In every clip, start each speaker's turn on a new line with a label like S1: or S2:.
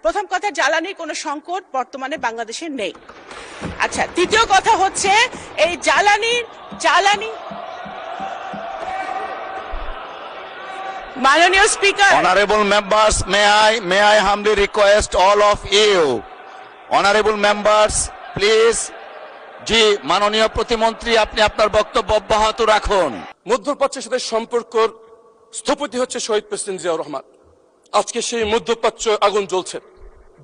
S1: প্রথম কথা, জ্বালানির কোনো সংকট বর্তমানে বাংলাদেশে নেই। আচ্ছা, দ্বিতীয় কথা হচ্ছে এই জ্বালানি মাননীয় speaker,
S2: Honorable members, may I humbly request all of you, honorable members, please, জি মাননীয় প্রতিমন্ত্রী আপনি আপনার বক্তব্য অব্যাহত রাখুন।
S3: মধ্যপ্রাচ্যের সাথে সম্পর্ক স্থপতি হচ্ছে শহীদ প্রেসিডেন্ট জিয়াউর রহমান। আজকে সেই মধ্যপ্রাচ্য আগুন জ্বলছে,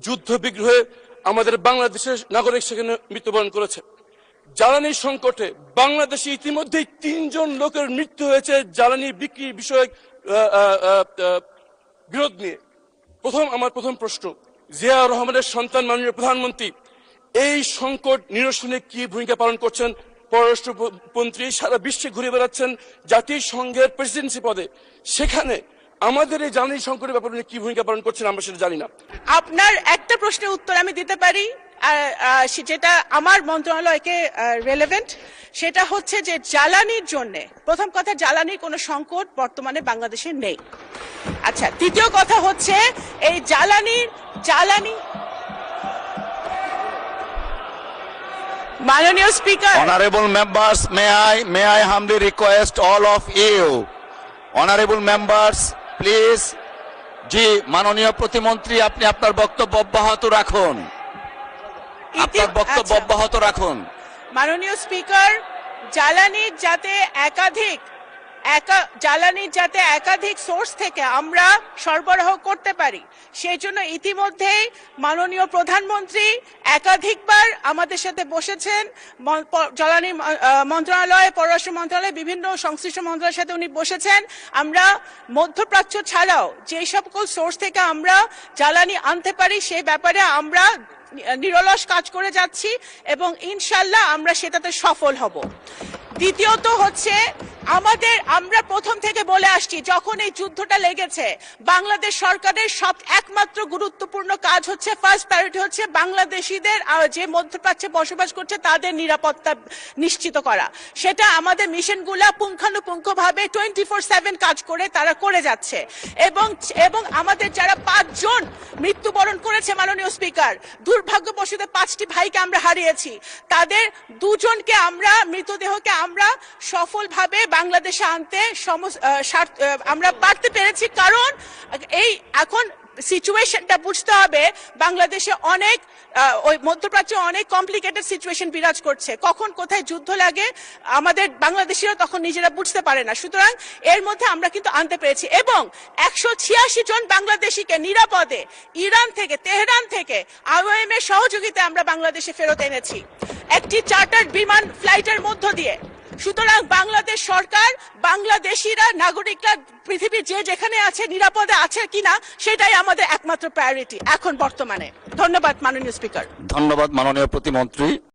S3: যুদ্ধ বিগ্রহে আমাদের বাংলাদেশের নাগরিক সেখানে মৃত্যুবরণ করেছে। জ্বালানি সংকটে বাংলাদেশে ইতিমধ্যেই 3 জন লোকের মৃত্যু হয়েছে জ্বালানি বিক্রি বিষয়ক বিরোধ নিয়ে। আমার প্রথম প্রশ্ন, জিয়াউর রহমানের সন্তান মাননীয় প্রধানমন্ত্রী এই সংকট নিরসনে কি ভূমিকা পালন করছেন? পররাষ্ট্রমন্ত্রী সারা বিশ্বে ঘুরে বেড়াচ্ছেন জাতিসংঘের প্রেসিডেন্সি পদে, সেখানে আমাদের এই জ্বালানি সংকটের ব্যাপারে উনি কি ভূমিকা পালন করছেন আমরা সেটা জানি না।
S1: আপনার একটা প্রশ্নের উত্তর আমি দিতে পারি, যেটা আমার মন্ত্রণালয়কে রেলেভেন্ট। সেটা হচ্ছে যে জ্বালানির জন্য, প্রথম কথা, জ্বালানির কোনো সংকট বর্তমানে বাংলাদেশে নেই। আচ্ছা, দ্বিতীয় কথা হচ্ছে এই জ্বালানি মাননীয় speaker,
S2: Honorable members, may I humbly request all of you, honorable members, please, জি মাননীয় প্রতিমন্ত্রী আপনি আপনার বক্তব্য অব্যাহত রাখুন। আপনার বক্তব্য
S1: আচ্ছা।
S2: অব্যাহত রাখুন।
S1: মাননীয় স্পিকার, জ্বালানির যাতে একাধিক সোর্স থেকে আমরা সরবরাহ করতে পারি, সেই জন্য ইতিমধ্যেই মাননীয় প্রধানমন্ত্রী একাধিকবার আমাদের সাথে বসেছেন। জ্বালানি মন্ত্রণালয়, পররাষ্ট্র মন্ত্রণালয়, বিভিন্ন সংশ্লিষ্ট মন্ত্রণালয়ের সাথে উনি বসেছেন। আমরা মধ্যপ্রাচ্য ছাড়াও যে সকল সোর্স থেকে আমরা জ্বালানি আনতে পারি সেই ব্যাপারে আমরা নিরলস কাজ করে যাচ্ছি এবং ইনশাল্লাহ আমরা সেটাতে সফল হব। দ্বিতীয়ত হচ্ছে আমরা প্রথম থেকে বলে আসছি, যখন এই যুদ্ধটা লেগেছে, বাংলাদেশ সরকারের একমাত্র গুরুত্বপূর্ণ কাজ হচ্ছে, ফার্স্ট প্রায়োরিটি হচ্ছে বাংলাদেশিদের যে মধ্যপ্রাচ্যে বসবাস করছে তাদের নিরাপত্তা নিশ্চিত করা। সেটা আমাদের মিশনগুলা পুঙ্খানুপুঙ্খভাবে 24/7 কাজ করে তারা করে যাচ্ছে। এবং আমাদের যারা 5 জন মৃত্যুবরণ করেছে মাননীয় স্পিকার, দুর্ভাগ্যবশত 5টি ভাইকে আমরা হারিয়েছি, তাদের 2 জনকে মৃতদেহকে আমরা সফলভাবে বাংলাদেশে আনতে আমরা পারতে পেরেছি। কারণ এই এখন সিচুয়েশনটা বুঝতে হবে, বাংলাদেশে ওই মধ্যপ্রাচ্যে অনেক কমপ্লিকেটেড সিচুয়েশন বিরাজ করছে। কখন কোথায় যুদ্ধ লাগে আমাদের বাংলাদেশিরা তখন নিজেরা বুঝতে পারে না। সুতরাং এর মধ্যে আমরা কিন্তু আনতে পেরেছি এবং 186 জন বাংলাদেশিকে নিরাপদে ইরান থেকে, তেহরান থেকে IOM এর সহযোগিতায় আমরা বাংলাদেশে ফেরত এনেছি একটি চার্টার্ড বিমান ফ্লাইটের মধ্য দিয়ে। সুতরাং বাংলাদেশ সরকার, বাংলাদেশিরা, নাগরিকরা পৃথিবীর যেখানে আছে নিরাপদে আছে কিনা সেটাই আমাদের একমাত্র প্রায়োরিটি এখন বর্তমানে। ধন্যবাদ মাননীয় স্পিকার।
S2: ধন্যবাদ মাননীয় প্রতিমন্ত্রী।